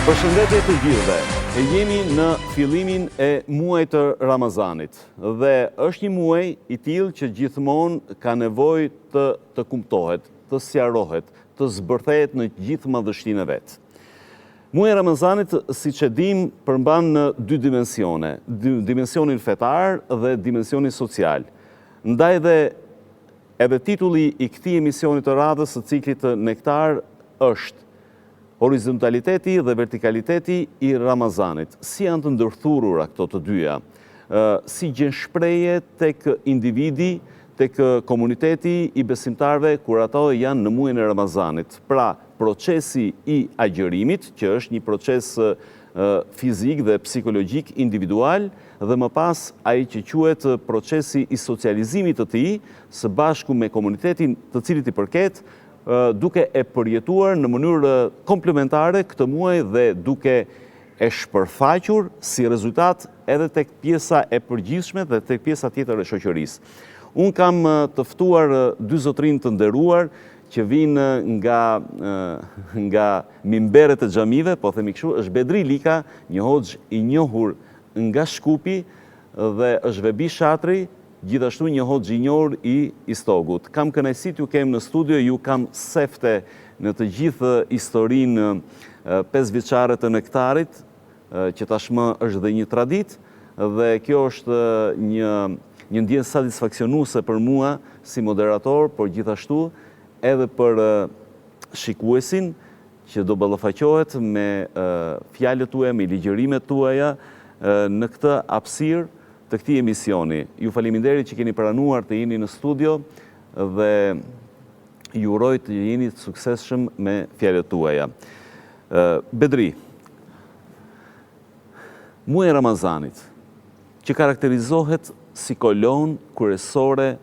Përshëndetje të gjithëve. Jemi në fillimin e muajit të Ramazanit dhe është një muaj i tillë që gjithmonë ka nevojë të kuptohet, të sqarohet, të zbërthehet në gjithë madhështinë e vet. Muaji i Ramazanit, siç e dim, përmban në dy dimensione, dimensionin fetar dhe dimensionin social. Ndaj dhe edhe titulli i këtij emisioni të radhës së ciklit të Nektar është horizontaliteti dhe vertikaliteti i Ramazanit. Si janë të ndërthurura këto të dyja? Si gjen shprehje tek individi, tek komuniteti i besimtarëve kur ato janë në muajin e Ramazanit? Pra, procesi i agjërimit, që është një proces fizik dhe psikologjik individual, dhe më pas ai që quhet procesi i socializimit të tij së bashku me komunitetin të cilit i përket, duke e përjetuar në mënyrë komplementare këtë muaj dhe duke e shpërfaqur si rezultat edhe tek pjesa e përgjithshme dhe tek pjesa tjetër e shoqërisë. Unë kam të ftuar dy zotrinj të nderuar që vinë nga mimberet e xhamive, po themi kështu, është Bedri Lika, një hoxh i njohur nga Shkupi, dhe është Vebi Shatri, gjithashtu një hoxh i njohur i Istogut. Kam kënaqësi t'ju kem në studio, ju kam sefte në të gjithë historinë 5 vjeçare të Nektarit, që tashmë është dhe një traditë, dhe kjo është një ndjenjë satisfaksionuese për mua si moderator, por gjithashtu edhe për shikuesin që do ballafaqohet me fjalët tuaja, me ligjërimet tuaja në këtë hapësirë të këtij emisioni. Ju faleminderit që keni pranuar të jeni në studio dhe ju uroj të jeni të suksesshëm me fjalët tuaja. Bedri, muaji i Ramazanit, që karakterizohet si kolonë kryesore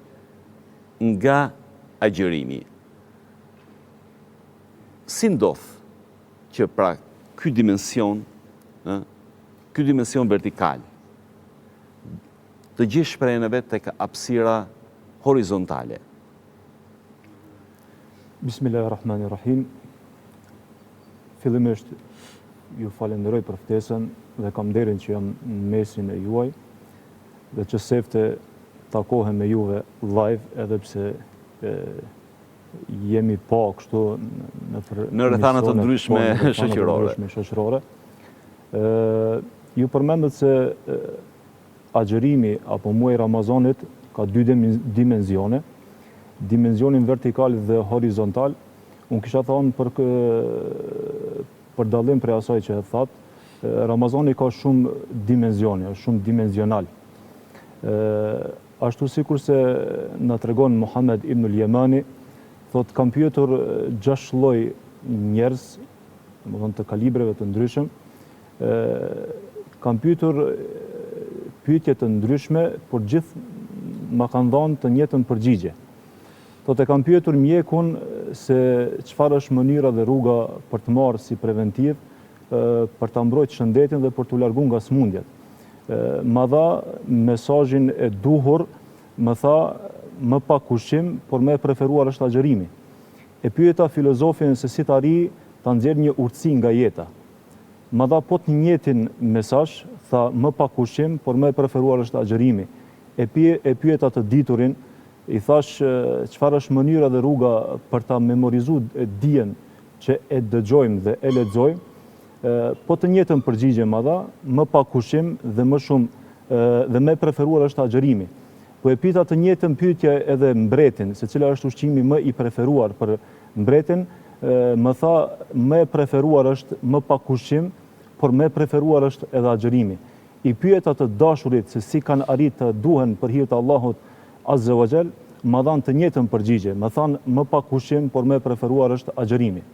nga agjërimi. Si ndodh që pra ky dimension vertikal të gjithë shprehjen e vet tek hapësira horizontale? Bismillahirrahmanirrahim. Fillimisht ju falenderoj për ftesën dhe kam nderin që jam në mesin e juaj dhe që sefte takohem me juve live, edhe pse jemi pa kështu në rrethana të ndryshme shoqërore. Ju përmendët se agjërimi apo muaji i Ramazanit ka dy dimensione, dimensionin vertikal dhe horizontal. Unë kisha thënë për dallim prej asaj që e thatë, Ramazani ka shumë dimensione, është shumë dimensional. Ashtu sikur se na tregon Muhammed ibn al-Yamani, thotë kam pyetur 6 lloj njerëz, domethënë të kalibreve të ndryshëm, kam pyetur pyetje të ndryshme, por gjithë ma kanë dhënë të njëjtën përgjigje. Thotë kam pyetur mjekun se çfarë është mënyra dhe rruga për të marrë si preventiv për ta mbrojtur shëndetin dhe për t'u larguar nga smundjet. Ma dha mesazhin e duhur, më tha më pa kushtim, por më e preferuar është agjërimi. E pyeta filozofin se si ta ri ta nxjerr një urtësi nga jeta. Ma dha po të njëjtin mesazh, tha më pa kushtim, por më e preferuar është agjërimi. E pyeta të diturin, i thash çfarë është mënyra dhe rruga për ta memorizuar dijen që e dëgjojmë dhe e lexojmë. Po të njëjtën përgjigje ma dha, më pa kushtim dhe më shumë dhe më e preferuar është agjërimi. Po e pyeta të njëjtën pyetje edhe mbretin, se cila është ushqimi më i preferuar për mbretin, më tha më e preferuar është më pa kushtim, por më e preferuar është edhe agjërimi. I pyeta të dashurit se si kanë arritë të duhen për hir të Allahut Azza wa Jall, më dhanë të njëjtën përgjigje, më thanë më pa kushtim, por më e preferuar është agjërimi.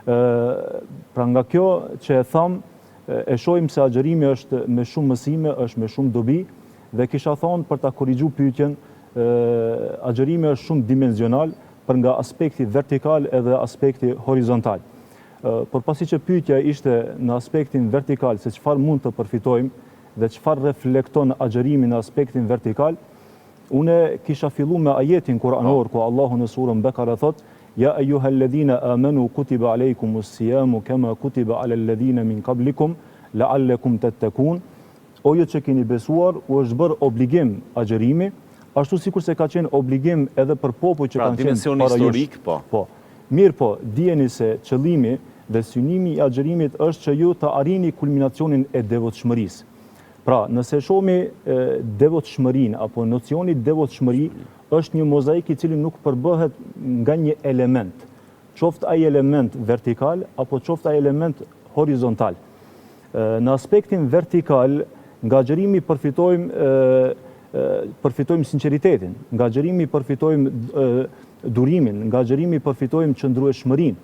Pra nga kjo që e tham, e shohim se agjërimi është me shumë mësime, është me shumë dobi, dhe kisha thonë për ta korrigjuar pyetjen, agjërimi është shumë dimensional për nga aspekti vertikal edhe aspekti horizontal. Por pasi që pyetja ishte në aspektin vertikal se çfarë mund të përfitojmë dhe çfarë reflekton agjërimi në aspektin vertikal, unë kisha filluar me ajetin kuranor ku Allahu në surën Bekara thot: Ja ejuhalladhina amanu kutiba alejkumus siyamu kama kutiba ala alladhina min qablikum la'allakum tattaqun. O ju që keni besuar, u është bërë obligim agjerimi, ashtu sikur se ka qenë obligim edhe për popull që kanë qenë dimension para jush. historik, po. Po. Mirë po, dijeni se qëllimi dhe synimi i agjerimit është që ju të arrini kulminacionin e devotshmërisë. Pra, nëse shohimi devotshmërinë apo nocioni devotshmëri është një mozaik i cili nuk përbëhet nga një element, qoftë ai element vertikal apo qoftë ai element horizontal. Në aspektin vertikal, nga agjerimi përfitojmë sinqeritetin, nga agjerimi përfitojmë durimin, nga agjerimi përfitojmë qëndrueshmërinë,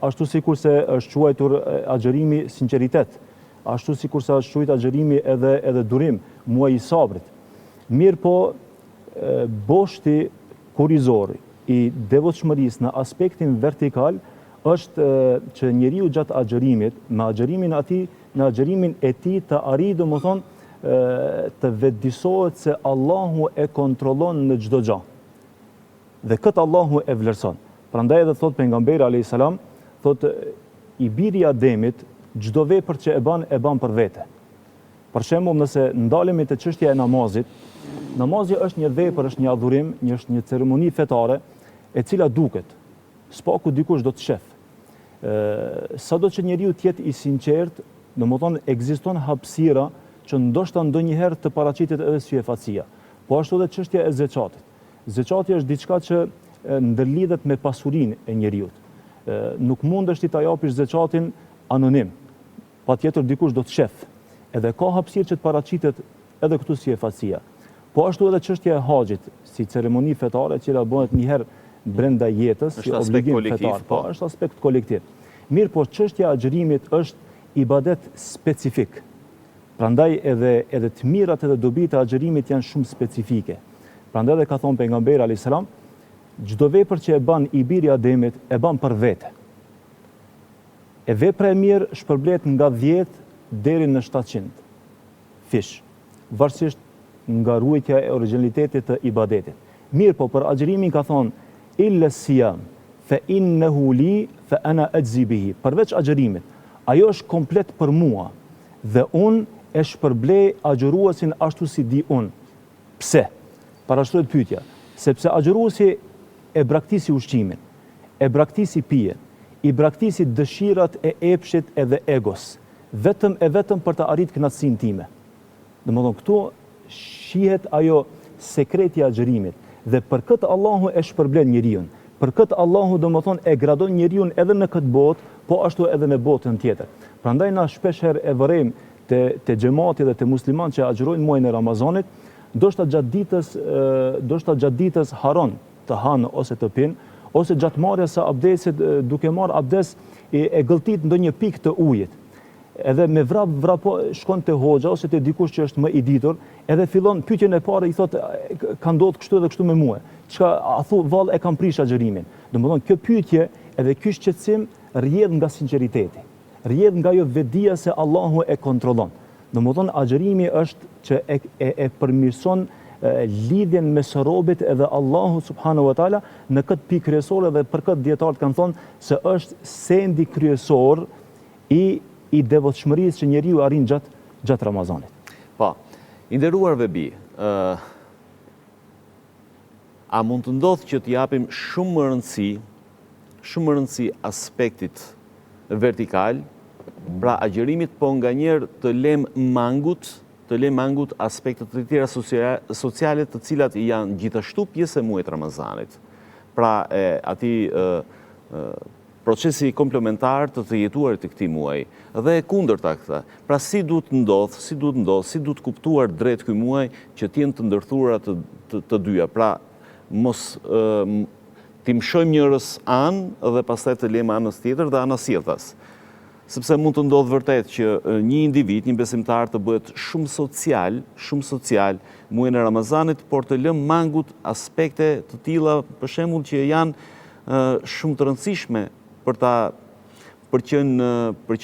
ashtu sikur se është quajtur agjerimi sinqeritet, ashtu sikur se është quajtur agjerimi edhe durim, muaji i sabrit. Mirë po, boshti kurizor i devotshmërisë në aspektin vertikal është që njeriu gjatë agjerimit, me agjerimin atij, në agjerimin e tij të arrijë domethënë të vetëdijsohet se Allahu e kontrollon në çdo gjë. Dhe këtë Allahu e vlerëson. Prandaj edhe thot pejgamberi alayhis salam, thot i biri i Ademit çdo vepër që e bën për vete. Për shembull, nëse ndalemi te çështja e namazit, namazi është një vepër, është një adhurim, është një ceremoni fetare e cila duket, s'paku dikush do të shef. Sado që njeriu të jetë i sinqert, domethënë ekziston hapësira që ndoshta ndonjëherë të paraqitet edhe syjefatësia. Po ashtu edhe çështja e zeqatit. Zeqati është diçka që ndërlidhet me pasurinë e njeriu. Nuk mundesh ti ta japësh zeqatin anonim. Patjetër dikush do të shef. Edhe ka hapësirë që të paraqitet edhe këtu syjefatësia. Po ashtu edhe çështja e haxhit, si ceremoni fetare e cila bëhet një herë brenda jetës, si obligim fetar, po është aspekt kolektiv. Mirë, po çështja e agjerimit është ibadet specifik. Prandaj edhe të mirat edhe dobit e agjerimit janë shumë specifike. Prandaj edhe ka thonë pejgamberi alayhis salam, çdo vepër që e bën i biri i Ademit e bën për vete. E vepra e mirë shpërblet nga 10 deri në 700 fish, varësisht nga ruajtja e origjinalitetit të ibadetit. Mirë, po për agjerimin ka thonë illa siyam fa innahu li fa ana ajzi bihi. Përveç agjerimit, ajo është komplet për mua dhe unë e shpërblej agjeruesin ashtu si di unë. Pse? Parashtrohet pyetja. Sepse agjeruesi e braktisi ushqimin, e braktisi pijen, i braktisi dëshirat e epshit edhe egos, vetëm për të arritur kënaqësinë time. Domethënë këtu shihet ajo sekreti i agjerimit dhe për këtë Allahu e shpërblen njeriu. Për këtë Allahu domethënë e gradon njeriu edhe në këtë botë, po ashtu edhe në botën tjetër. Prandaj na shpesh herë e vërejmë te xhamati dhe te muslimanët që agjerojnë muajin e Ramazanit, ndoshta gjatë ditës haron të hanë ose të pinë, ose gjatë marrjes së abdesit duke marrë abdes e gëlltit ndonjë pikë të ujit. Edhe me vrap shkon te hoxha ose te dikush që është më i ditur, edhe fillon pyetjen e parë i thotë ka ndodhur kështu edhe kështu me mua. Çka a thu vallë e kam prish agjerimin. Domethënë kjo pyetje edhe ky shqetësim rrjedh nga sinqeriteti. Rrjedh nga ajo vetdia se Allahu e kontrollon. Domethënë agjerimi është që e përmirëson lidhjen mes robit edhe Allahu subhanahu wa taala në këtë pikë kryesore dhe për këtë dietarët kanë thonë se është sendi kryesor i devotshmërisë që njeriu arrin gjatë Ramazanit. Po, i nderuar Vebi, a mund të ndodhë që të japim shumë më rëndësi aspektit vertikal, pra agjerimit, po nga njerë të lem mangut aspektet të tjera sociale të cilat janë gjithashtu pjesë e muajit Ramazanit. Pra ati procesi komplementar të jetuarit të këtij muaji dhe kundërta këta. Pra si duhet ndodh, si duhet kuptuar drejt ky muaj që të jenë të ndërthura të dyja. Pra mos t'i mshojmë njërës anë dhe pastaj të lejmë anës tjetër dhe anës tjetër. Sepse mund të ndodhë vërtet që një individ, një besimtar të bëhet shumë social muajin e Ramazanit, por të lëm mangut aspekte të tilla, për shembull, që janë shumë të rëndësishme për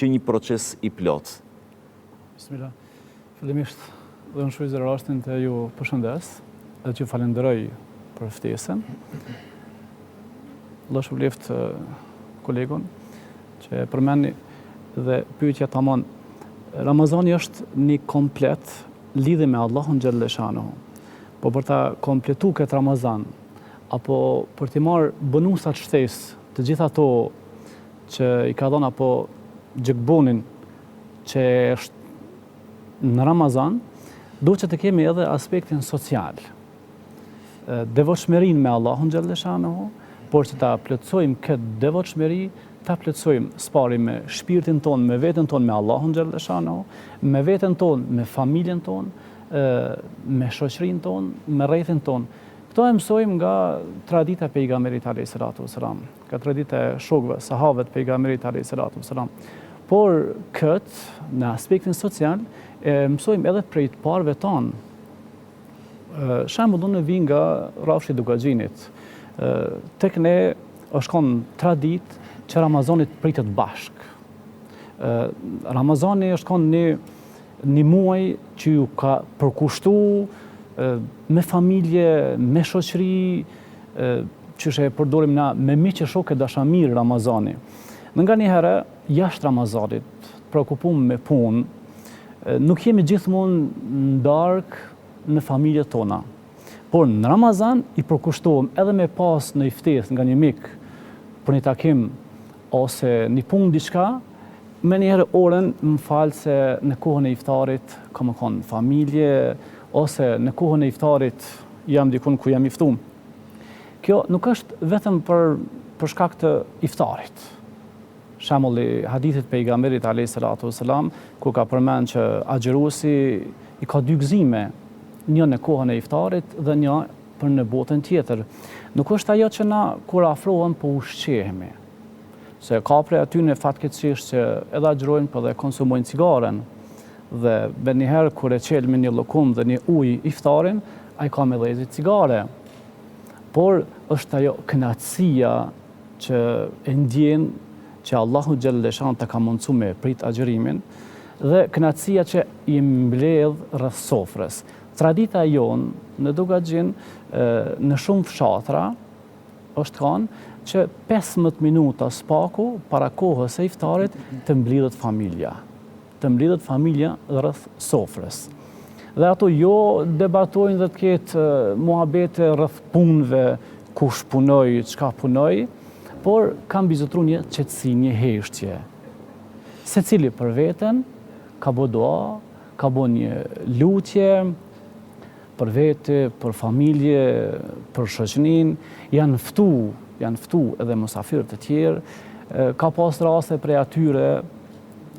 që një proces i plot. Bismillah. Fillimisht dhe në shfrytëzoj rastin të ju përshëndes dhe që falenderoj për ftesën. Allah shpëleft kolegun që përmeni dhe pyetja tamam. Ramazani është një komplet lidhje me Allahun xhallal shanuhu. Po për ta kompletu këtë Ramazan, apo për t'i marrë bonusat shtesë, të gjitha ato që i ka dhënë apo gjëkbonin që është në Ramazan, duhet që të kemi edhe aspektin social. Devotshmërinë me Allahun xhallal shanuhu, por që ta plotësojmë këtë devotshmëri, ta plotësojmë spari me shpirtin ton, me veten ton me Allahun xhallal shanuhu, me veten ton, me familjen ton, me shoqërinë ton, me rrethin ton. Këto e mësojmë nga tradita e pejgamberit alayhis salatu wassalam, nga tradita e shokëve, sahabët pejgamberit alayhis salatu wassalam. Por këtë në aspektin social e mësojmë edhe prej të parëve ton. Shembull unë vi nga rrafshi i Dugaxhinit. Tek ne është kon tradit që Ramazanit pritet bashk. Ramazani është kon një muaj që ju ka përkushtu me familje, me shoqëri, që e përdorim na me miq e shokë dashamir Ramazani. Nga një herë, jashtë Ramazanit, preokupum me punë, nuk jemi gjithmonë ndarkë në familjet tona. Por në Ramazan i përkushtohem edhe me pas në ftesë nga një mik për një takim ose një punë diçka, me njëherë orën më falë se në kohën e iftarit ka më konë familje, ose në kohën e iftarit jam dikun ku jam iftum. Kjo nuk është vetëm për shkak të iftarit. Shemulli hadithit pejgamberit alayhis salatu wassalam, ku ka përmend që agjëruesi i ka dy gëzime, një në kohën e iftarit dhe një për në botën tjetër. Nuk është ajo që na kur afrohem po ushqehemi. Se ka prej aty në fatkeqësisht që edhe agjërojnë për dhe konsumojnë cigaren. Dhe be njëherë kur e qel me një llokum dhe një ujë iftarin, ai ka me dhezi cigare. Por është ajo kënaqësia që e ndjen që Allahu xhallal shanuhu të ka mundsuar me prit agjërimin dhe kënaqësia që i mbledh rreth sofrës. Tradita jonë në Dugaxhin në shumë fshatra është kanë që 15 minuta spaku para kohës së iftarit të mblidhet familja. Të mblidhet familja rreth sofrës. Dhe ato jo debatojnë dhe të ketë muhabete rreth punëve, kush punoi, çka punoi, por kanë bizotruar një qetësi, një heshtje. Secili për veten ka bo dua, ka bo një lutje për vete, për familje, për shoqërinë, janë ftu edhe mysafirët e tjerë. Ka pas raste prej atyre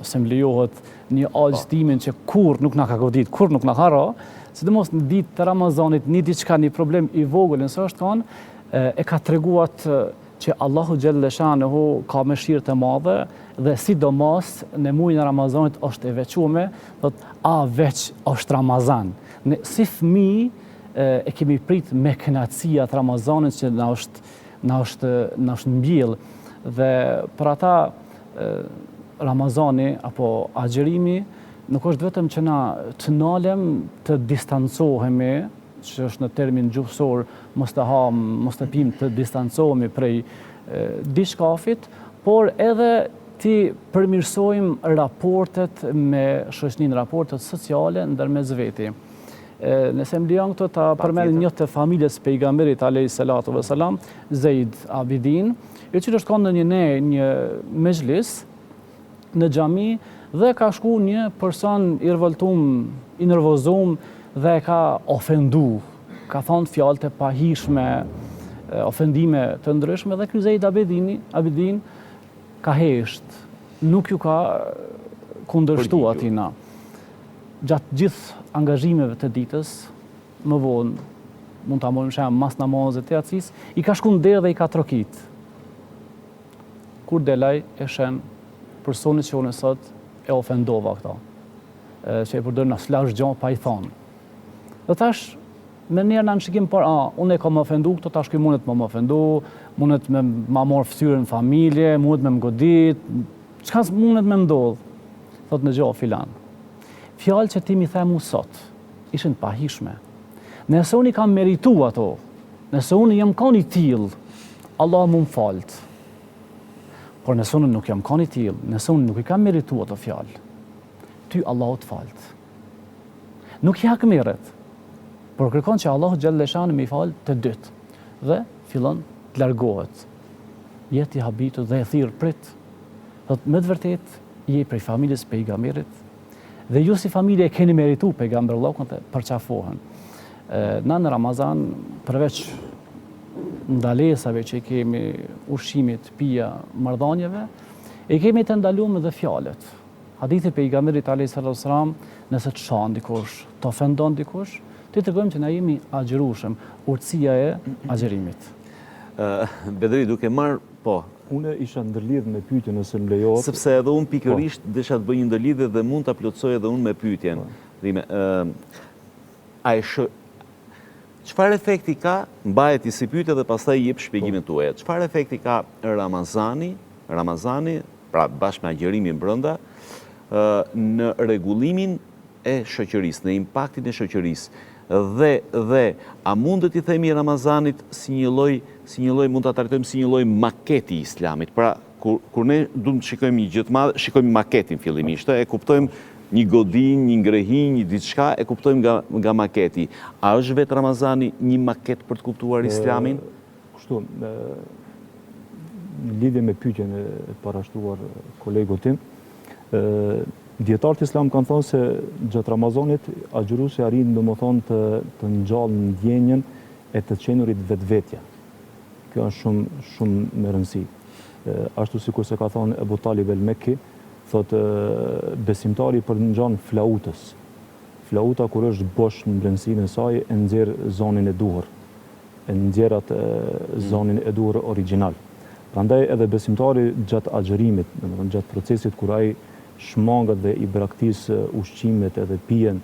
se më lejohet një algjëtimin që kur nuk na ka godit, kur nuk na ka ra, sidomos në ditë të Ramazanit, një diçka, një problem i vogël nëse është kanë, e ka treguat që Allahu xhallal shanuhu ka mëshirë të madhe dhe sidomos në muajin e Ramazanit është e veçuar, thotë veç është Ramazan. Ne si fëmijë e kemi prit me kënaqësia të Ramazanit që na është mbjell dhe për ata Ramazani apo agjërimi nuk është vetëm që na të nalem, të distancohemi, që është në termin gjuhësor, mos të ham, mos të pim, të distancohemi prej diçkafit, por edhe ti përmirësojmë raportet me shoqërinë, raportet sociale ndërmes veti. Nëse më lejon këto ta përmend një të familjes pejgamberit alayhis salatu wassalam, Zeid Abidin, i cili është kanë në një mezhlis në xhami dhe ka shku një person i revoltum, i nervozum dhe ka ofendu, ka thonë fjalë të pahishme, ofendime të ndryshme dhe ky Zeid Abidin ka hesht, nuk ju ka kundërshtu atina. Gjatë gjithë angazhimeve të ditës, më vonë, mund ta marrim shemb mas namazit të yacis, i ka shku në derë dhe i ka trokit. Kur delaj e shen personit që unë sot e ofendova këta, që e përdojnë në slash gjon pa i thonë. Dhe tash, me njerë në shikim për, unë e kam ofendu, këto tash këj mundet më ofendu, mundet me ma morë ftyrën familje, mundet me më godit, qka mundet me ndodhë, thot në gjohë filan. Fjallë që ti mi the mu sot, ishin pahishme. Nëse unë i kam meritu ato, nëse unë jam kon i tillë, Allah më falt. Por nëse unë nuk jam kanë i tillë, nëse unë nuk i kam merituar ato fjalë, ty Allahu të falt. Nuk i hak mirët, por kërkon që Allahu xhalleshani më i fal të dytë dhe fillon të largohet. Jeti i habitur dhe e thirr prit. Thot me të vërtet je prej familjes pejgamberit dhe ju si familje e keni meritu pejgamberullahun të përqafohen. Na në Ramazan, përveç ndalesave që i kemi, ushqimit, pija, marrëdhënieve, e kemi të ndaluar edhe fjalët. Hadithi pejgamberit alayhis salam, nëse të shan dikush, të ofendon dikush, ti tregojmë që na jemi agjërueshëm, urtësia e agjërimit. Bedri, duke marrë, po. Unë isha ndërlidh me pyetjen nëse më lejohet. Sepse edhe unë pikërisht desha të bëj një ndërlidhje dhe mund ta plotsoj edhe unë me pyetjen. Dhime, çfarë efekti ka, mbahet si pyetje dhe pastaj jep shpjegimin tuaj. Çfarë efekti ka Ramazani, pra bashkë me agjërimin brenda, në rregullimin e shoqërisë, në impaktin e shoqërisë? Dhe a mundet i themi Ramazanit si një lloj mund ta trajtojmë si një lloj maketi i Islamit. Pra kur ne duam të shikojmë një gjë të madhe, shikojmë maketin fillimisht, e kuptojmë një godinë, një ngrehinj, një diçka, e kuptojmë nga maketi. A është vetë Ramazani një maket për të kuptuar Islamin? Kështu, në lidhje me pyetjen e parashtuar kolegut tim, dietarët islam kanë thënë se gjatë Ramazanit agjëruesi arrin domethënë të ngjallë ndjenjen e të qenurit vetvetja. Kjo është shumë me rëndësi. Ashtu sikur se ka thënë Ebu Talib el-Mekki, thotë besimtari për ngjan flautës. Flauta kur është bosh në brendësinë e saj e nxjerr zonin e duhur. E nxjerr atë zonin e duhur origjinal. Prandaj edhe besimtari gjatë agjërimit, domethënë gjatë procesit kur ai shmangat dhe i braktis ushqimet edhe pijen,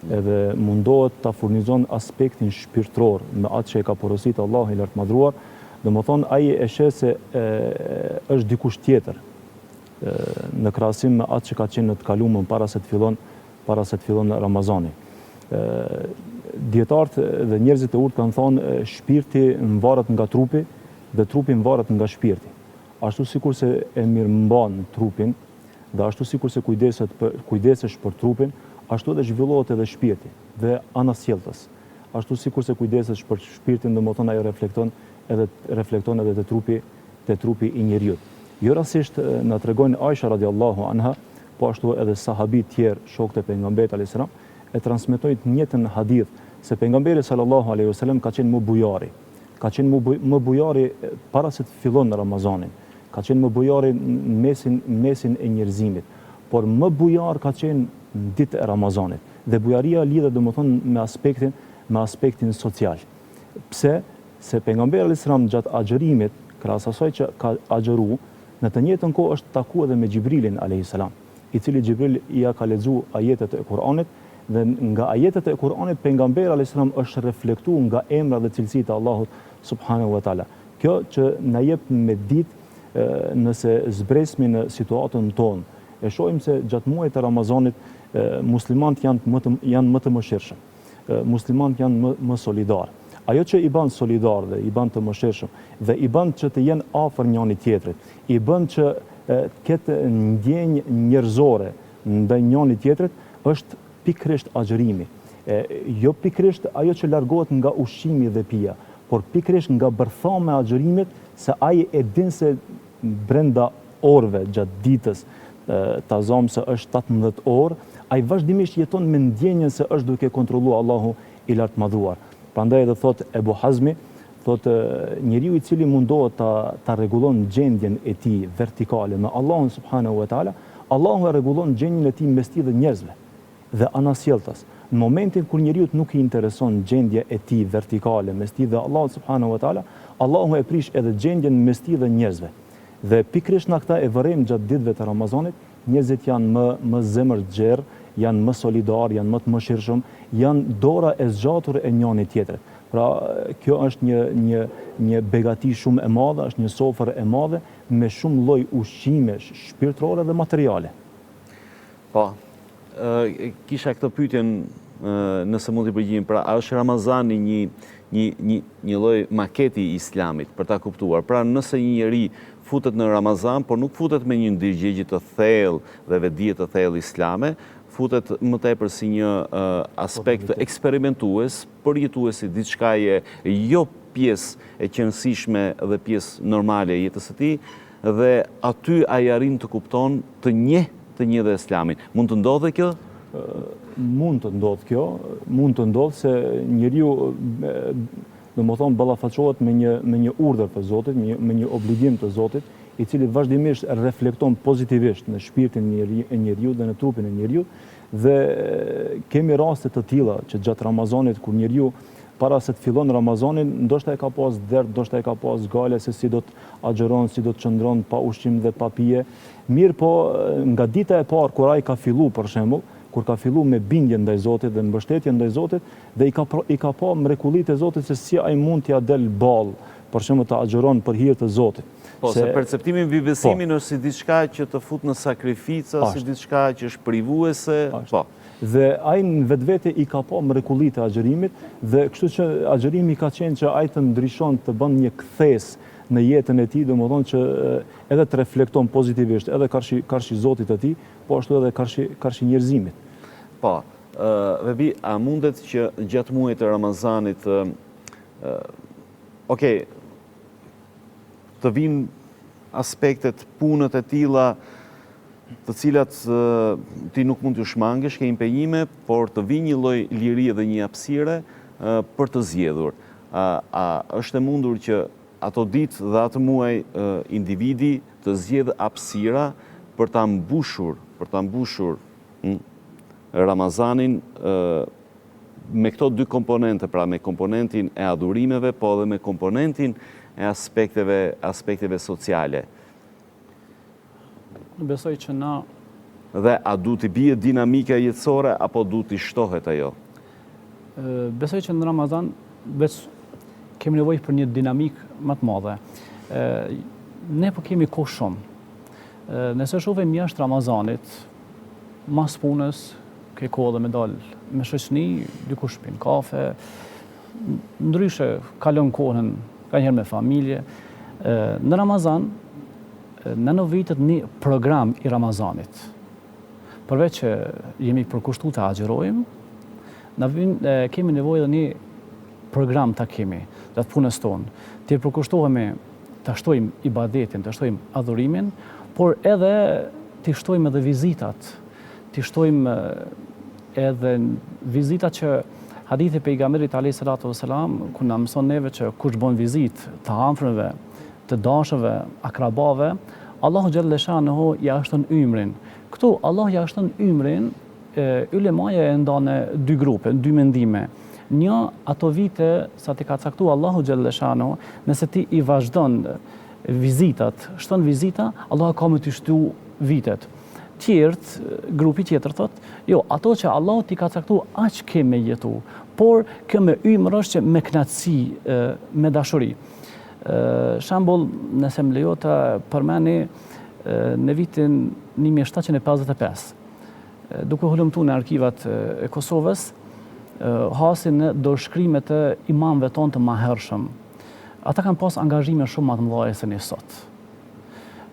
edhe mundohet ta furnizon aspektin shpirtëror me atë që e ka porositur Allahu i lartëmadhruar, domethënë ai e sheh se është dikush tjetër në krahasim me atë që ka qenë në të kaluamën para se të fillon Ramazani. Dietarët dhe njerëzit e urtë kanë thonë shpirti mvaret nga trupi dhe trupi mvaret nga shpirti. Ashtu sikur se e mirëmban trupin dhe ashtu sikur se kujdesesh për trupin, ashtu edhe zhvillohet edhe shpirti dhe anasjelltës. Ashtu sikur se kujdesesh për shpirtin, domethënë ajo reflekton edhe te trupi i njeriu. Jo rastisht na tregon Aisha radiallahu anha, po ashtu edhe sahabit tjerë, shokët e pejgamberit alayhis salam, e transmetojnë të njëjtën hadith se pejgamberi sallallahu alaihi wasallam ka qenë më bujari. Ka qenë më bujari para se të fillon Ramazanin. Ka qenë më bujari në mesin e njerëzimit, por më bujar ka qenë në ditë e Ramazanit. Dhe bujaria lidhet domethënë me aspektin social. Pse? Se pejgamberi alayhis salam gjatë agjërimit, krahas asaj që ka agjëruar, në të njëjtën kohë është takuar edhe me Xhibrilin alayhis salam, i cili Xhibril ia ka lexuar ajetet e Kuranit dhe nga ajetet e Kuranit pejgamberi alayhis salam është reflektuar nga emra dhe cilësitë e Allahut subhanahu wa taala. Kjo që na jep me ditë nëse zbresmi në situatën tonë, e shohim se gjatë muajit të Ramazanit muslimanët janë më të mëshirshëm. Muslimanët janë më solidar. Ajo që i bën solidar dhe i bën të mëshirshëm dhe i bën që të jenë afër njëri tjetrit, i bën që të ketë ndjenjë njerëzore ndaj njëri tjetrit, është pikërisht agjërimi. Jo pikërisht ajo që largohet nga ushqimi dhe pija, por pikërisht nga bërthama e agjërimit, se ai e din se brenda orëve gjatë ditës, ta zomë se është 18 orë, ai vazhdimisht jeton me ndjenjen se është duke kontrolluar Allahu i lartëmadhruar. Prandaj edhe thot Ebu Hazmi, thot njeriu i cili mundohet ta rregullon gjendjen e tij vertikale me Allahun subhanahu wa taala, Allahu e rregullon gjendjen e tij mes tij dhe njerëzve dhe anasjelltas. Në momentin kur njeriu nuk i intereson gjendja e tij vertikale mes tij dhe Allahut subhanahu wa taala, Allahu e prish edhe gjendjen mes tij dhe njerëzve. Dhe pikërisht na këta e vërejmë gjatë ditëve të Ramazanit, njerëzit janë më zemër gjerë, janë më solidar, janë më të mëshirshëm, janë dora e zgjatur e njëri tjetrit. Pra kjo është një begati shumë e madhe, është një sofër e madhe me shumë lloj ushqimesh shpirtërore dhe materiale. Po, kisha këtë pyetjen nëse mund t'i përgjigjem, pra a është Ramazani një lloj maketi i islamit, për ta kuptuar. Pra nëse një njeri futet në Ramazan, por nuk futet me një ndërgjegje të thellë dhe vetdije të thellë islame, futet më tepër si një aspekt eksperimentues, përjetuesi, diçkaje jo pjesë e qëndrueshme dhe pjesë normale e jetës së tij, dhe aty ai arrin të kupton të njeh dhe islamin. Mund të ndodhe kjo? Mund të ndodhë kjo, mund të ndodhë se njeriu domethënë ballafaqohet me një urdhër të Zotit, me një obligim të Zotit, i cili vazhdimisht reflekton pozitivisht në shpirtin e njeriu dhe në trupin e njeriu, dhe kemi raste të tilla që gjatë Ramazanit kur njeriu para se të fillon Ramazanin, ndoshta e ka pas dert, ndoshta e ka pas gale se si do të agjeron, si do të qëndron pa ushqim dhe pa pije. Mirë po, nga dita e parë kur ai ka fillu, për shembull, kur ka fillu me bindje ndaj Zotit dhe mbështetje ndaj Zotit, dhe i ka pa mrekullitë e Zotit se si ai mund t'ia del ball, për shembull të agjeron për hir të Zotit. Po, se perceptimi mbi besimin është si diçka që të fut në sakrifica, si diçka që është privuese, po. Dhe ai në vetvete i ka pa mrekullitë e agjerimit, dhe kështu që agjerimi ka qenë që ai të ndryshon, të bën një kthes në jetën e tij, domethënë që edhe të reflekton pozitivisht edhe karshi Zotit të tij, po ashtu edhe karshi njerëzimit. Po, Vebi, a mundet që gjatë muajit të Ramazanit, të vinë aspektet, punët e tilla, të cilat ti nuk mund t'u shmangesh, ke impenjime, por të vinë një lloj lirie dhe një hapësire për të zgjedhur. A është e mundur që ato ditë dhe atë muaj individi të zgjedh hapësira për ta mbushur Ramazanin me këto dy komponente, pra me komponentin e adhurimeve, po edhe me komponentin e aspekteve sociale? Besoj që na... Dhe a du t'i bie dinamika jetësore, apo du t'i shtohet ajo? Besoj që në Ramazan kemi nevojë për një dinamik më të madhe. Ne po kemi kohë shumë. Nëse shohim jashtë Ramazanit, mas punës, ke kohë dhe me dalë me shoqëni, dikush pin kafe, ndryshe kalon kohën kanjëherë me familje. Në Ramazan, në vitet një program i Ramazanit. Përveç që jemi përkushtu të agjerojmë, kemi nevojë dhe një program të kemi, dhe të punës tonë. Të përkushtohemi të shtojmë ibadetin, të shtojmë adhurimin, por edhe të shtojmë edhe vizitat, të shtojmë edhe vizitat që hadithi pejgamberit alayhi salatu vesselam, ku na mëson neve që kush bën vizitë të afërmve, të dashëve, akrabave, Allahu xhalla shanehu ja shton ymrin. Këtu Allah ja shton ymrin, ulemaja e ndan në dy grupe, në dy mendime. Një, ato vite sa ti ka caktuar Allahu xhalla shanehu, nëse ti i vazhdon vizitat, shton vizita, Allah ka më të shtu vitet. Tjerët, grupi tjetër thot, jo, ato që Allah ti ka caktuar aq ke me jetu, por kjo me ymër është që me knatësi, me dashuri. Shembull, nëse më lejo të përmeni në vitin 1755, duke hulumtu në arkivat e Kosovës, hasin në dorëshkrimet e imamëve tonë të mahershëm. Ata kanë pas angazhime shumë më të mëdha se ne sot.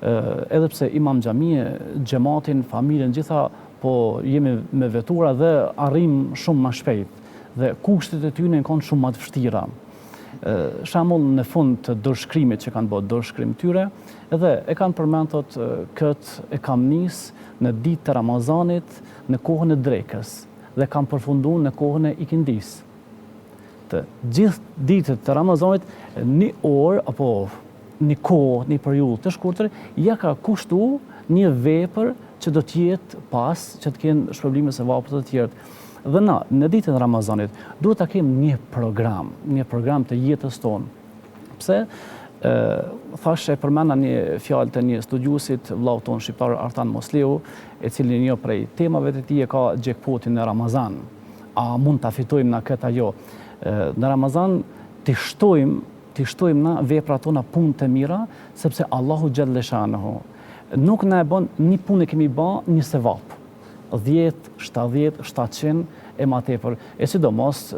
Edhe pse imam xhamie, xhamatin, familjen gjitha, po jemi me vetura dhe arrim shumë më shpejt dhe kushtet e tyre kanë shumë më të vështira. Shembull në fund të dorëshkrimit që kanë bërë dorëshkrim tyre, edhe e kanë përmendur këtë e kam nis në ditë të Ramazanit në kohën e drekës dhe kam përfunduar në kohën e ikindis. Të gjithë ditët të Ramazanit një orë apo një kohë, një periudhë të shkurtër, ja ka kushtu një vepër që do t'jetë pas, që t'kenë shpërblime se vapët të tjerët. Dhe na, në ditën e Ramazanit, duhet ta kemi një program të jetës tonë. Pse? Thash e përmenda një fjalë të një studiusit, vllau ton shqiptar Artan Mosleu, e cili një prej temave të tij e ka jackpotin në Ramazan. A mund ta fitojmë na këtë ajo? Në Ramazan të shtojmë na veprat tona, punë të mira, sepse Allahu xhalla shanehu nuk na e bën një punë kemi bë një sevap. 10, 70, 700 e ma tepër. E sidomos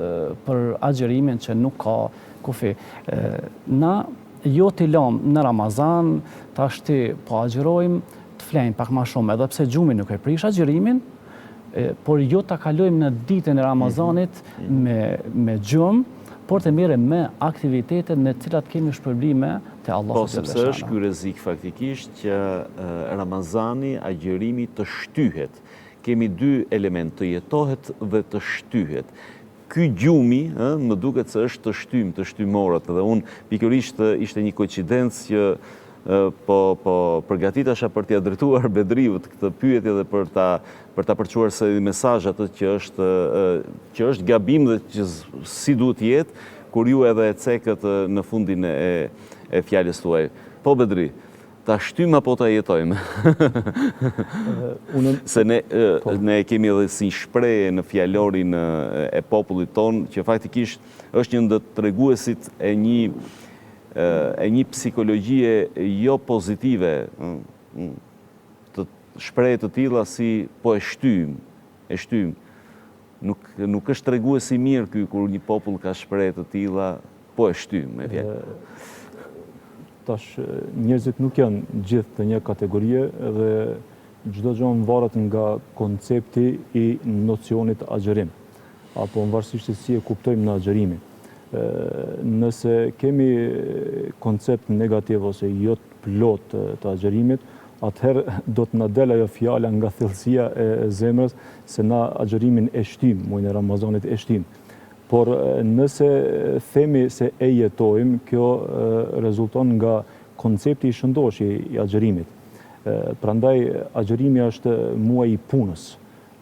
për agjerimin që nuk ka kufi. Na jo t'i lëmë në Ramazan, ta shti po agjerojmë, të flejmë pak ma shumë, edhe pse gjumi nuk e prish agjerimin, por jo ta kalojmë në ditën e Ramazanit me gjumë, por të merrem me aktivitetet në cilat kemi shpërblime të Allahu. Po, sepse është ky rrezik faktikisht që Ramazani, agjerimi të shtyhet. Kemi dy element, të jetohet dhe të shtyhet. Ky gjumi, më duket se është të shtymorët, dhe unë pikërisht ishte një koincidencë që po përgatitasha për t'ia drejtuar Bedriut këtë pyetje dhe për ta përçuar se mesazh atë që është gabim dhe që si duhet jetë, kur ju edhe e cekët në fundin e fjalës tuaj. Po Bedri, ta shtym apo ta jetojmë? Se ne kemi edhe si shprehje në fjalorin e popullit ton që faktikisht është një ndër treguesit e një psikologjie jo pozitive, të shprehje të tilla si po e shtym. Nuk është treguesi mirë ky kur një popull ka shprehje të tilla po e shtym, me fjalë. Tash njerëzit nuk janë gjithë të një kategorie dhe çdo gjë varet nga koncepti i nocionit agjerim, apo varësisht se si e kuptojmë në agjerimin. Nëse kemi koncept negativ ose jo të plot të agjerimit, atëherë do të na del ajo fjala nga thellësia e zemrës se na agjerimin e shtym, muajin e Ramazanit e shtym. Por nëse themi se e jetojmë, kjo rezulton nga koncepti i shëndosh i agjerimit. Prandaj agjerimi është muaj i punës,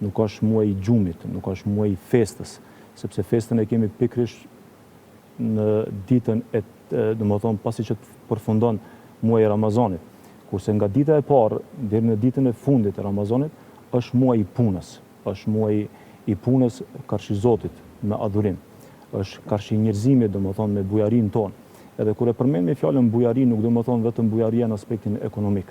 nuk është muaj i gjumit, nuk është muaj i festës, sepse festën e kemi pikërisht në ditën pasi që të përfundon muaji i Ramazanit. Kurse nga dita e parë deri në ditën e fundit të Ramazanit është muaj i punës, është muaj i punës karshi Zotit me adhurim. Është karshi njerëzimit, me bujarinë tonë. Edhe kur e përmend me fjalën bujari, nuk domethënë vetëm bujaria në aspektin ekonomik.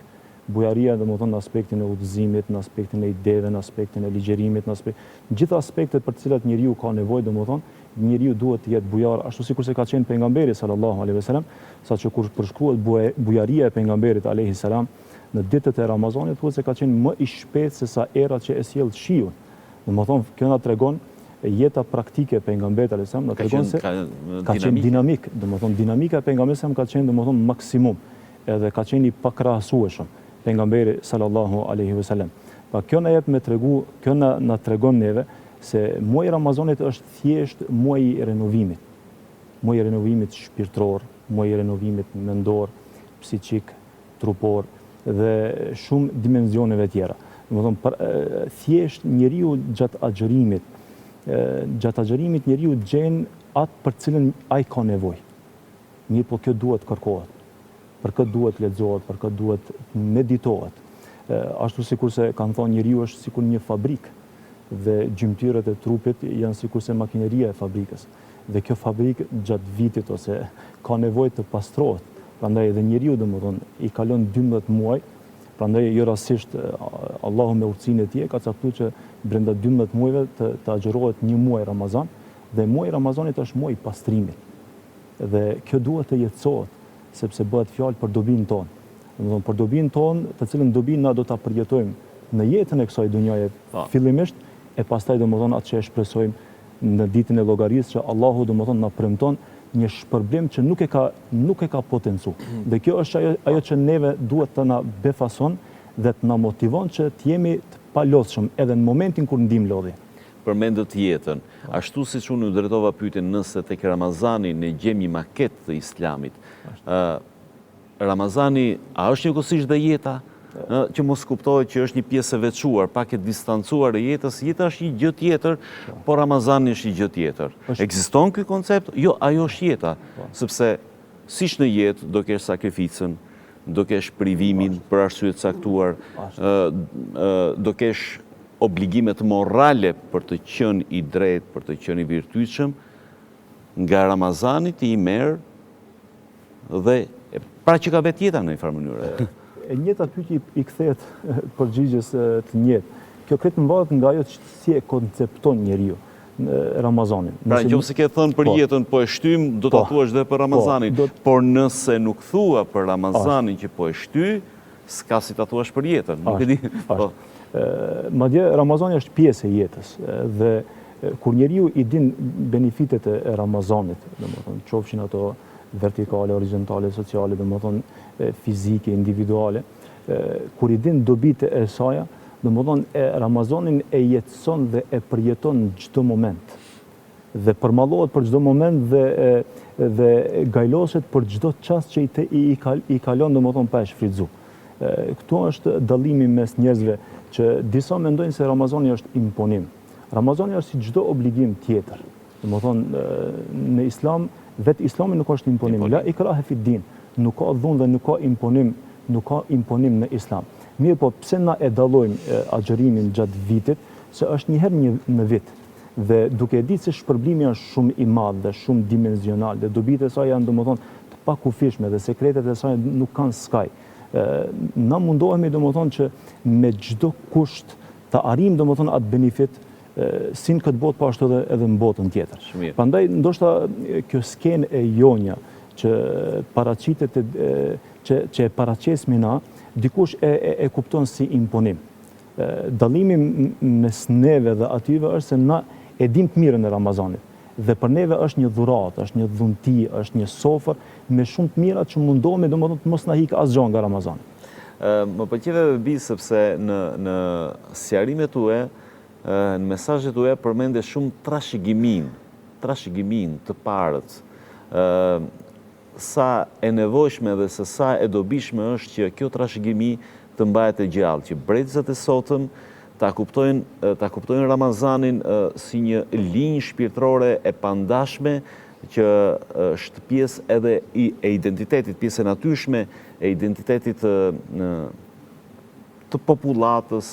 Bujaria domethënë në aspektin e udhëzimit, në aspektin e ideve, në aspektin e ligjerimit, në gjitha aspektet për të cilat njeriu ka nevojë, domethënë njeriu duhet të jetë bujar, ashtu sikur se ka qenë pejgamberi sallallahu alaihi wasallam, saqë kur përshkruhet bujaria e pejgamberit alaihi salam në ditët e Ramazanit, thuhet se ka qenë më i shpejtë se sa erat që e sjell shiun. Domethënë kjo na tregon jeta praktike e pejgamberit alaihi salam, na tregon se ka qenë dinamik, domethënë dinamika e pejgamberit ka qenë domethënë maksimum, edhe ka qenë i pakrahasueshëm pejgamberi sallallahu alaihi wasallam. Pa kjo na jep me tregu, kjo na tregon neve se muaji i Ramazanit është thjesht muaji i renovimit. Muaji i renovimit shpirtëror, muaji i renovimit mendor, psiqik, trupor dhe shumë dimenzioneve tjera. Domethënë thjesht njeriu gjatë agjerimit njeriu gjen atë për cilën ai ka nevojë. Mirë, po kjo duhet kërkohet. Për këtë duhet lexohet, për këtë duhet meditohet. Ashtu sikurse kanë thonë njeriu është sikur një fabrikë dhe gjymtyrët e trupit janë sikurse makineria e fabrikës. Dhe kjo fabrikë gjatë vitit ose ka nevojë të pastrohet. Prandaj edhe njeriu domethënë i kalon 12 muaj, prandaj jo rastësisht Allahu me urtësinë e tij ka caktuar që brenda 12 muajve të agjerohet një muaj Ramazan, dhe muaji i Ramazanit është muaji i pastrimit. Dhe kjo duhet të jetësohet, sepse bëhet fjalë për dobinë tonë. Domethënë për dobinë tonë, të cilën dobinë na do ta përjetojmë në jetën e kësaj dhunjaje fillimisht, e pastaj domethënë atë që e shpresojmë në ditën e llogarisë që Allahu domethënë na premton një shpërblim që nuk e ka potencu. Dhe kjo është ajo që neve duhet të na befason dhe të na motivon që të jemi të palodhshëm edhe në momentin kur ndim lodhi. Përmendët jetën, ashtu siç unë u drejtova pyetjen nëse tek Ramazani ne gjemi maketë të Islamit. Ramazani a është njëkohësisht dhe jeta? Që mos kuptohet që është një pjesë e veçuar, pak e distancuar e jetës, jeta është një gjë tjetër, por Ramazani është një gjë tjetër. Ekziston ky koncept? Jo, ajo është jeta, sepse siç në jetë do kesh sakrificën, do kesh privimin për arsye të caktuar, do kesh obligimet morale për të qenë i drejtë, për të qenë i virtytshëm. Nga Ramazani ti i merr dhe pra që ka vetë jeta në një farë mënyrë. E njëjta pyetje i kthehet përgjigjes të njëjtë. kjo kretë mbahet nga ajo si e koncepton njeriu Ramazanin. Pra nëse ke thënë për jetën po e shtym, do ta thuash dhe për Ramazanin, por nëse nuk thua për Ramazanin që po e shty, s'ka si ta thuash për jetën. Nuk e di. Madje Ramazani është pjesë e jetës dhe kur njeriu i din benefitet e Ramazanit, domethënë qofshin ato vertikale, horizontale, sociale, domethënë fizike, individuale, kur i din dobitë e saj, domethënë Ramazanin e jetëson dhe e përjeton në çdo moment. Dhe përmallohet për çdo moment dhe gajloset për çdo çast që i kalon domethënë pa e shfrytzu. Këtu është dallimi mes njerëzve që disa mendojnë se Ramazani është imponim. Ramazani është si çdo obligim tjetër. Domethënë në Islam, vetë Islami nuk është imponim. La ikrahe fi din. Nuk ka dhunë dhe nuk ka imponim në Islam. Mirë po, pse na e dallojmë agjërimin gjatë vitit, se është një herë në vit. Dhe duke e ditë se shpërblimi është shumë i madh dhe shumë dimensional, dhe dobitë e saj janë domethënë të pakufishme dhe sekretet e saj nuk kanë skaj. Na mundohemi domethënë që me çdo kusht të arrijmë domethënë atë benefit si në këtë botë po ashtu edhe në botën tjetër. Prandaj ndoshta kjo skenë e jonja që paraqitet që e paraqesmi na, dikush e kupton si imponim. Dallimi mes neve dhe atyve është se na e dim të mirën e Ramazanit. Dhe për neve është një dhuratë, është një dhunti, është një sofër me shumë të mirat që mundohemi domethënë të mos na hik asgjë nga Ramazani. Më pëlqeve Bebi sepse në sqarimet tuaja, në mesazhet tuaja përmende shumë trashëgimin të parët. Sa e nevojshme dhe se sa e dobishme është që kjo trashëgimi të mbahet e gjallë, që brezat e sotëm ta kuptojnë Ramazanin si një linjë shpirtërore e pandashme që është pjesë edhe e identitetit, pjesë e natyrshme e identitetit të popullatës,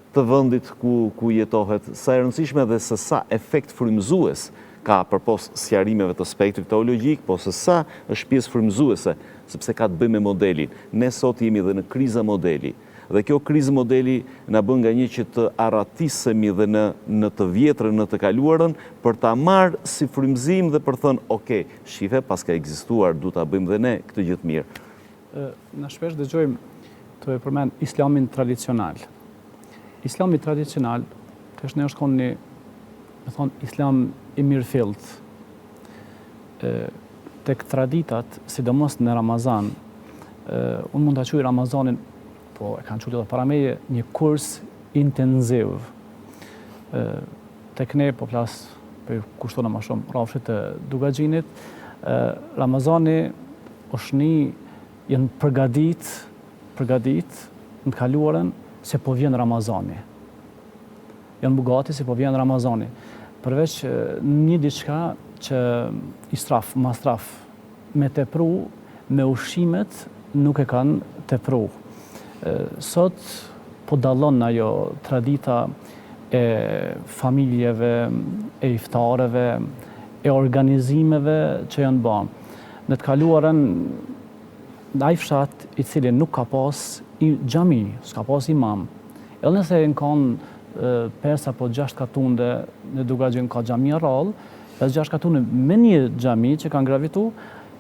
të vendit ku jetohet, sa e rëndësishme dhe se sa efekt frymëzues ka përpos sqarimeve të spektrit teologjik, po se sa është pjesë frymëzuese, sepse ka të bëjë me modelin. Ne sot jemi dhe në kriza modeli. Dhe kjo krizë modeli na bën nga një që të arratisemi dhe në të vjetrën, në të kaluarën, për ta marrë si frymëzim dhe për thënë, ok, shife, pas ka ekzistuar, du ta bëjmë dhe ne këtë gjë të mirë. Na shpesh dëgjojmë të e përmend Islamin tradicional. Islami tradicional, tash ne është konë një, me thonë, Islam i mirëfillt. Tek traditat, sidomos në Ramazan, unë mund të quaj Ramazanin, po e kanë quajtur para meje, një kurs intenziv. Tek ne, po flas për kushtona më shumë rrafshit të Dugaxhinit, Ramazani është janë përgadit në të kaluarën se po vjen Ramazani. Janë bugati se po vjen Ramazani. Përveç një diçka që mastraf me tepru, me ushqimet nuk e kanë tepru. Sot po dallon ajo tradita e familjeve, e iftareve, e organizimeve që janë bërë. Në të kaluarën, ai fshat i cili nuk ka pas xhami, s'ka pas imam. Edhe nëse në kanë 5 apo 6 katunde në Dugaxhin ka xhamia rrallë, 5-6 katune me një xhami që kanë gravitu,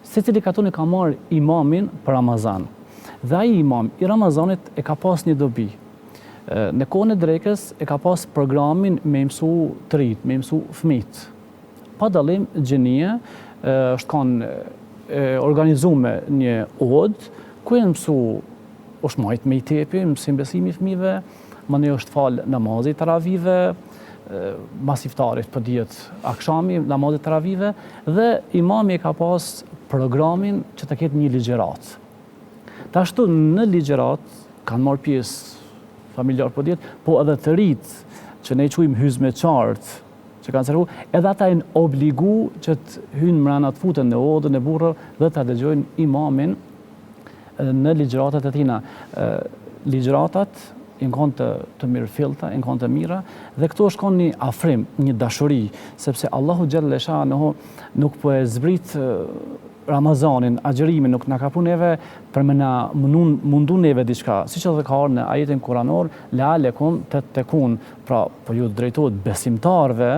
secili katune ka marrë imamin për Ramazan. Dhe ai imam i Ramazanit e ka pas një dobi. Në kohën e drekës e ka pas programin me mësu të rit, me mësu fëmijët. Pa dallim xhenie është kanë organizuar një od ku janë mësu është majt me i tepi, mësim besimi fëmijëve, mani është falë namazit taravive, mas iftarit për dijet akshami, namazit taravive, dhe imami ka pas programin që të ketë një ligjerat. Ta ashtu në ligjerat kanë marrë pjesë familjar për dijet, po edhe të rritë që ne i quajmë hyzme qartë, që kanë servu, edhe ata janë obligu që të hynë mrena të futen në odën e burrë dhe të dëgjojnë imamin në ligjeratat e tina. Ligjeratat janë kanë të mirëfillta, janë kanë të mira, dhe këto është kanë një afrim, një dashuri, sepse Allahu xhalla shanuhu nuk po e zbrit Ramazanin, agjërimin nuk na ka pru neve për me na mundu neve diçka. Siç edhe ka ardhur në ajetin kuranor, lealekum tettekun, pra po ju drejtohet besimtarve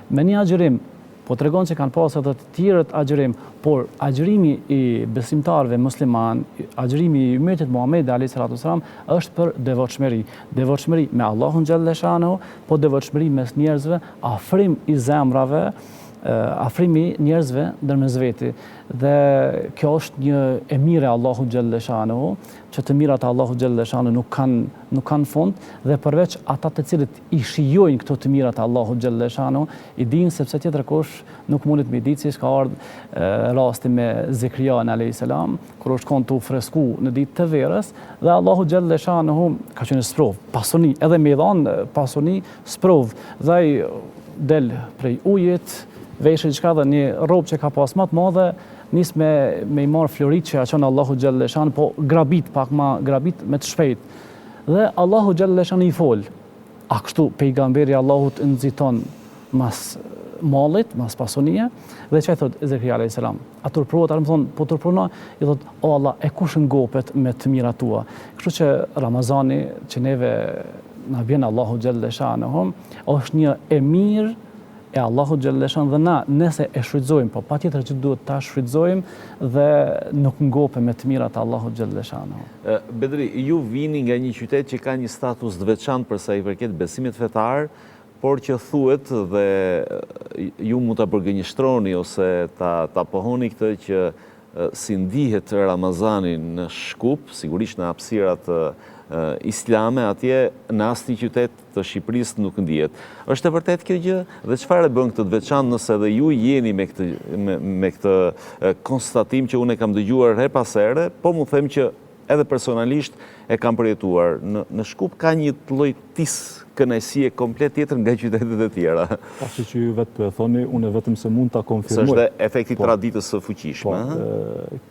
me një agjërim. Po tregon se kanë pas edhe të tjerët agjërim, por agjërimi i besimtarve musliman, agjërimi i ummetit Muhammed alayhi salatu wasalam është për devotshmëri. Devotshmëri me Allahun xhalla shanu, po devotshmëri mes njerëzve, afrim i zemrave, afrimi njerëzve ndërmes veti. Dhe kjo është një e mire Allahu xhalla shanu, që të mirat Allahu xhalla shanu nuk kanë fund, dhe përveç ata të cilët i shijojnë këto të mirat Allahu xhalla shanu, i dinë sepse tjetër kush nuk mundet me ditë, si ka ardhur rasti me Zekrijan alayhis salam, kur është konë të fresku në ditë të verës, dhe Allahu xhalla shanu ka qenë sprov, pasuni, edhe me dhanë pasuni sprov, dhe ai del prej ujit, veshë diçka dhe një rrobë që ka pas më të madhe, nis me i marë florit që ja qënë Allahu xhalla shanu, po grabit me të shpejt. Dhe Allahu xhalla shanu i fol. A kështu pejgamberi Allahut nxiton mas mallit, mas pasunie, dhe çfarë thot Zekria alayhis salam? Atur provot, më thon, po turprona, i thot, o Allah, e kush ngopet me të mirat tua. Kështu që Ramazani që neve na vjen Allahu xhalla shanu, është një e mirë e Allahu xhalla shanu, dhe na nëse e shfrytëzojmë, po patjetër që duhet ta shfrytëzojmë dhe nuk ngope me të mirat Allahu xhalla shanu. Bedri, ju vini nga një qytet që ka një status të veçantë për sa i përket besimit fetar, por që thuhet dhe ju mund ta përgënjeshtroni ose ta pohoni këtë që si ndihet Ramazani në Shkup, sigurisht në hapësirat islame, atje në asnjë qytet të Shqipërisë nuk ndihet. Është e vërtetë kjo gjë? Dhe çfarë e bën këtë të veçantë nëse edhe ju jeni me këtë konstatim që unë e kam dëgjuar her pas here, po mu them që edhe personalisht e kam përjetuar. Në Shkup ka një lloj kënaqësie komplet tjetër nga qytetet e tjera. Pasi që ju vetë po e thoni, unë vetëm se mund ta konfirmoj. S'është efekti traditës së fuqishme.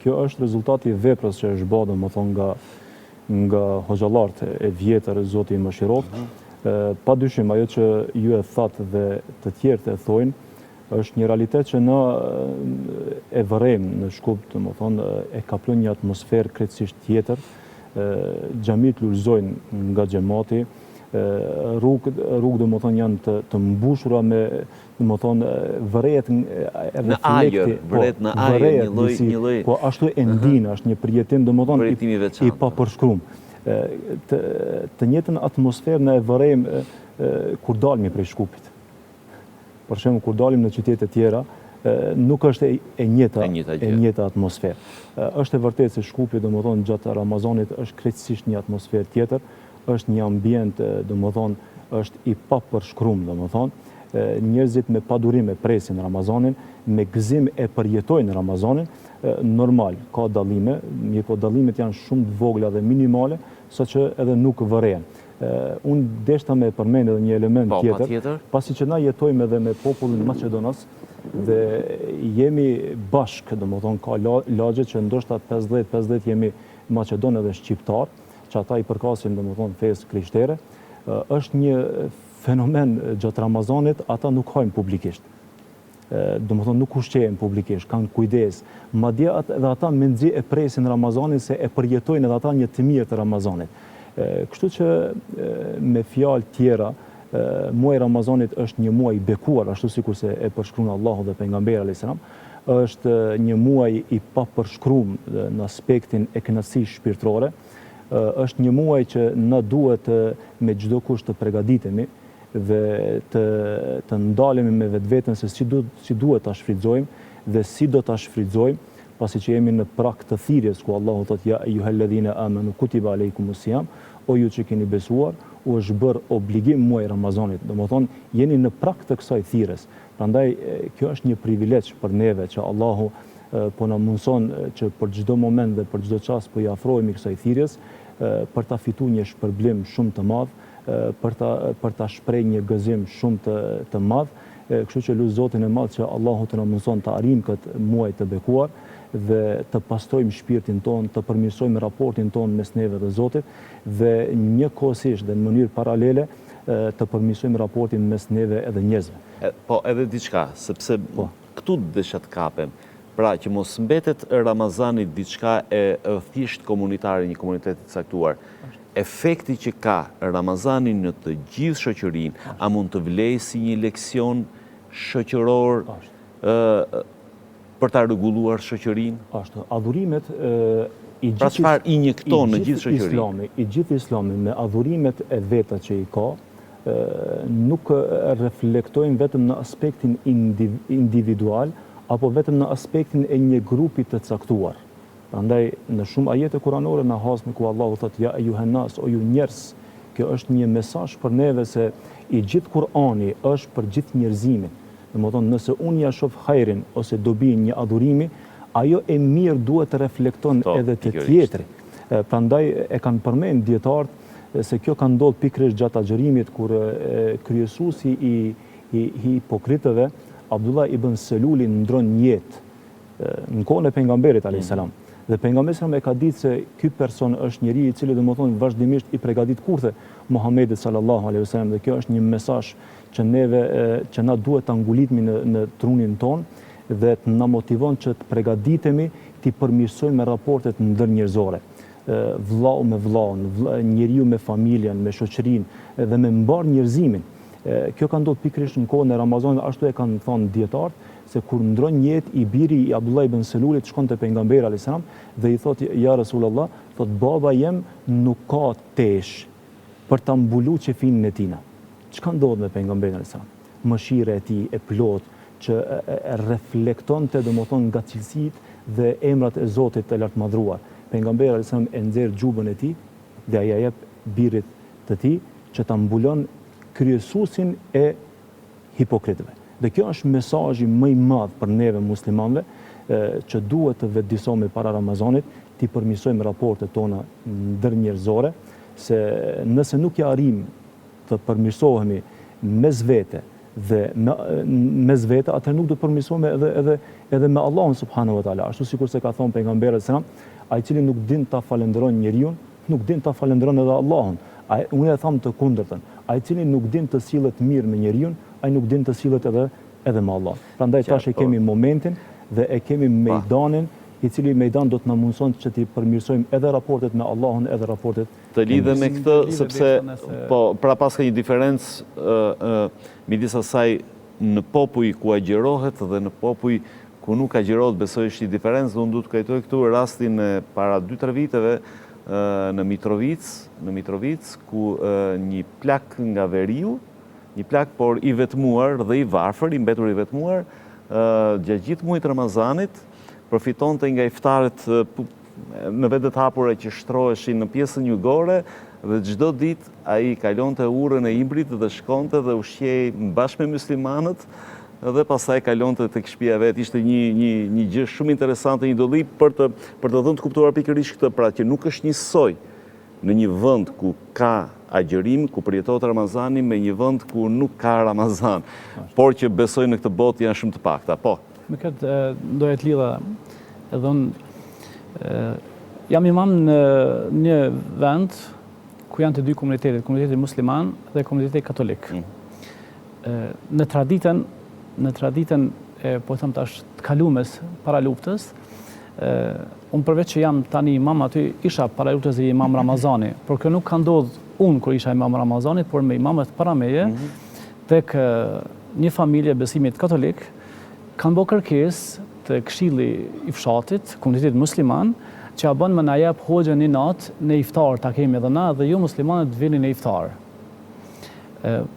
Kjo është rezultati i veprës që është bërë, domethënë nga hoxhallarët e vjetër, Zoti i mëshiroft. Padyshim ajo që ju e thatë dhe të tjerët e thojnë, është një realitet që na e vërejmë në Shkup, domethënë e kaplon një atmosferë krejtësisht tjetër. Xhamit lulëzojnë nga xhamati, rrugë domethënë janë të mbushura me domethënë vërehet në ajër, vëret në ajër, një lloj. Po ashtu e ndin, është një përjetim domethënë i papërshkruar. Të njëjtën atmosferë na e vërejmë kur dalmi prej Shkupit. Për shembull, kur dalim në qytete të tjera, nuk është e njëjta atmosferë. Është e vërtetë se Shkupi domethënë gjatë Ramazanit është krejtësisht një atmosferë tjetër, është një ambient domethënë është i papërshkruar domethënë. Njerëzit me padurim e presin Ramazanin, me gëzim e përjetojnë Ramazanin, normal, ka dallime, mirë po dallimet janë shumë të vogla dhe minimale, saqë edhe nuk vërehen. Unë deshta me përmend edhe një element tjetër, pasi që na jetojmë edhe me popullin Maqedonas dhe jemi bashkë, domethënë ka lagje që ndoshta 50-50 jemi Maqedon edhe shqiptar, që ata i përkasin domethënë fesë krishtere, është një fenomen gjatë Ramazanit, ata nuk hajnë publikisht. Domethënë nuk ushqejnë publikisht, kanë kujdes. Madje edhe ata mendzi e presin Ramazanin se e përjetojnë edhe ata një të mirë të Ramazanit. Kështu që me fjalë tjera, muaji Ramazanit është një muaj i bekuar, ashtu sikur se e përshkruan Allahu dhe pejgamberi alayhis salam, është një muaj i papërshkruar në aspektin e kënaqësisë shpirtërore. Është një muaj që na duhet me çdo kusht të përgatitemi dhe të ndalemi me vetveten se si duhet ta shfrytëzojmë dhe si do ta shfrytëzojmë, pasi që jemi në prag të thirrjes ku Allahu thotë ja ayyuhalladhina amanu kutiba alaykumus-siyam, o ju që keni besuar, u është bërë obligim muaji Ramazanit. Domethënë jeni në prag të kësaj thirrjes. Prandaj kjo është një privilegj për neve që Allahu po na mundson që për çdo moment dhe për çdo çast po i afrohemi kësaj thirrjes, për ta fituar një shpërblim shumë të madh, për ta shpreh një gëzim shumë të madh. Kështu që lutem Zotin e Madh që Allahu të na mundson të arrijmë këtë muaj të bekuar dhe të pastrojmë shpirtin ton, të përmirësojmë raportin ton mes neve dhe Zotit dhe njëkohësisht dhe në mënyrë paralele të përmirësojmë raportin mes neve edhe njerëzve. Po edhe diçka, sepse këtu desha të kapem. Pra që mos mbetet Ramazani diçka e thjesht komunitare, një komunitet të caktuar. Efekti që ka Ramazani në të gjithë shoqërinë, a mund të vlejë si një leksion shoqëror për ta rregulluar shoqërinë? Ashtu, adhurimet pra çfarë injekton në gjithë shoqërinë? I gjithë Islami me adhurimet e veta që i ka, nuk reflektojnë vetëm në aspektin individual, apo vetëm në aspektin e një grupi të caktuar. Prandaj, në shumë ajete kuranore në hasme ku Allahu thotë, ja ejuhen nas, o ju njerëz, kjo është një mesazh për neve se i gjithë Kurani është për gjithë njerëzimin. Domethënë, nëse unë ja shoh hajrin ose dobin një adhurimi, ajo e mirë duhet të reflekton edhe të tjetri. Prandaj e kanë përmend dietarët se kjo ka ndodhur pikërisht gjatë agjërimit kur kryesuesi i hipokritëve Abdullah ibn Seluli ndron jetë në kohën e pejgamberit alayhis salam. Dhe pejgamberi e ka ditë se ky person është njeri i cili domethënë vazhdimisht i përgatit kurthe Muhamedit sallallahu alaihi wasallam, dhe kjo është një mesazh që na duhet ta ngulitmi në trunin ton dhe të na motivon që të përgatitemi të përmirësojmë raportet ndërnjerëzore. Vllau me vllaun, njeriu me familjen, me shoqërinë dhe me mbar njerëzimin. Kjo ka ndodhur pikërisht në kohën e Ramazanit, ashtu e kanë thënë dietarët, se kur ndron jetë i biri i Abdullah ibn Selulit shkon te pejgamberi alayhis salam dhe i thotë ja Rasulullah, thot baba jem nuk ka tesh për ta mbuluar qefinin e tina. Çka ndodh me pejgamberin alayhis salam? Mëshira e tij e plot që reflektonte domethënë nga cilësitë dhe emrat e Zotit të lartmadhruar. Pejgamberi alayhis salam e nxjerr xhubën e tij dhe ai ja jep birit të tij që ta mbulon kryesuesin e hipokritëve. Dhe kjo është mesazhi më i madh për neve muslimanëve që duhet të vetëdijsojmë para Ramazanit, të përmirësojmë raportet tona ndërnjerëzore, se nëse nuk ja arrim të përmirësohemi mes vete dhe mes vete, atëherë nuk do të përmirësohemi edhe me Allahun subhanahu wa taala. Ashtu sikur se ka thënë pejgamberi sallallahu alajhi wasallam, ai cili nuk din ta falënderon njeriu, nuk din ta falënderon edhe Allahun. Unë e tham të kundërtën. Ai cili nuk din të sillet mirë me njeriu, ai nuk din të sillet edhe me Allah. Prandaj tash e kemi momentin dhe e kemi mejdanin, i cili mejdan do të na mundson që të përmirësojmë edhe raportet me Allahun, edhe raportet të lidhe me këtë, sepse pra pas ka një diferencë midis asaj në popuj ku agjerohet dhe në popuj ku nuk agjerohet, besoj është një diferencë, dhe unë du të kujtoj këtu rastin e para 2-3 viteve në Mitrovic, ku një plak nga veriu, një plak por i vetmuar dhe i varfër, i mbetur i vetmuar, gjatë gjithë muajit Ramazanit, përfitonte nga iftarët në vendet hapura që shtroheshin në pjesën jugore, dhe çdo ditë ai kalonte urën e Imbrit dhe shkonte dhe ushqej bashkë me muslimanët, dhe pastaj kalonte tek shtëpia vet. Ishte një gjë shumë interesante, një dolli për të dhënë të kuptuar pikërisht këtë, pra që nuk është njësoj në një vend ku ka agjërim, ku përjetohet Ramazani, me një vend ku nuk ka Ramazan, por që besoj në këtë botë janë shumë të pakta. Po. Me këtë doja të lidha edhe unë jam imam në një vend ku janë të dy komunitetet, komuniteti musliman dhe komuniteti katolik. Në traditën po them tash të kalumes para luftës, unë përveç që jam tani imam aty, isha para luftës dhe imam Ramazani, por kjo nuk ka ndodhur unë kur isha imam Ramazanit, por me imamët para meje, tek një familje besimit katolik, kanë bërë kërkesë të këshilli i fshatit, komunitetit musliman, që a bën më na jep hoxha një natë në iftar, ta kemi edhe na, dhe ju muslimanët vini në iftar.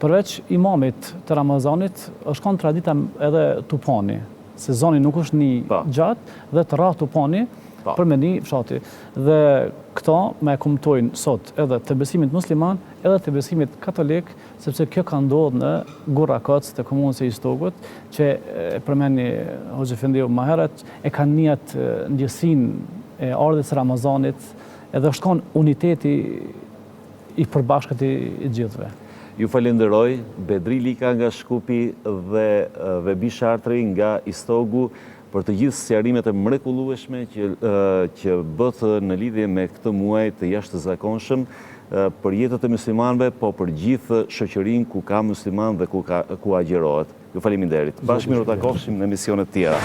Përveç imamit të Ramazanit, është kanë tradita edhe tupani. Sezoni nuk është një gjatë dhe të ra tupani për me një fshati. Dhe këta me kumtojnë sot edhe të besimit musliman, edhe të besimit katolik, sepse kjo ka ndodhur në Gurra Kocë të komunës së Istogut, që përmeni Hoxha Efendiu më herët, e kanë njët ndjesinë e ardhes Ramazanit, edhe është kanë uniteti i përbashkët i gjithëve. Ju falenderoj, Bedri Lika nga Shkupi dhe Vebi Shartri nga Istogu për të gjithë sqarimet e mrekullueshme që bët në lidhje me këtë muaj të jashtëzakonshëm për jetët e muslimanëve, po për gjithë shoqërinë ku ka musliman dhe ku agjerohet. Ju faleminderit. Bashkë miru takofshim në emisionet tjera.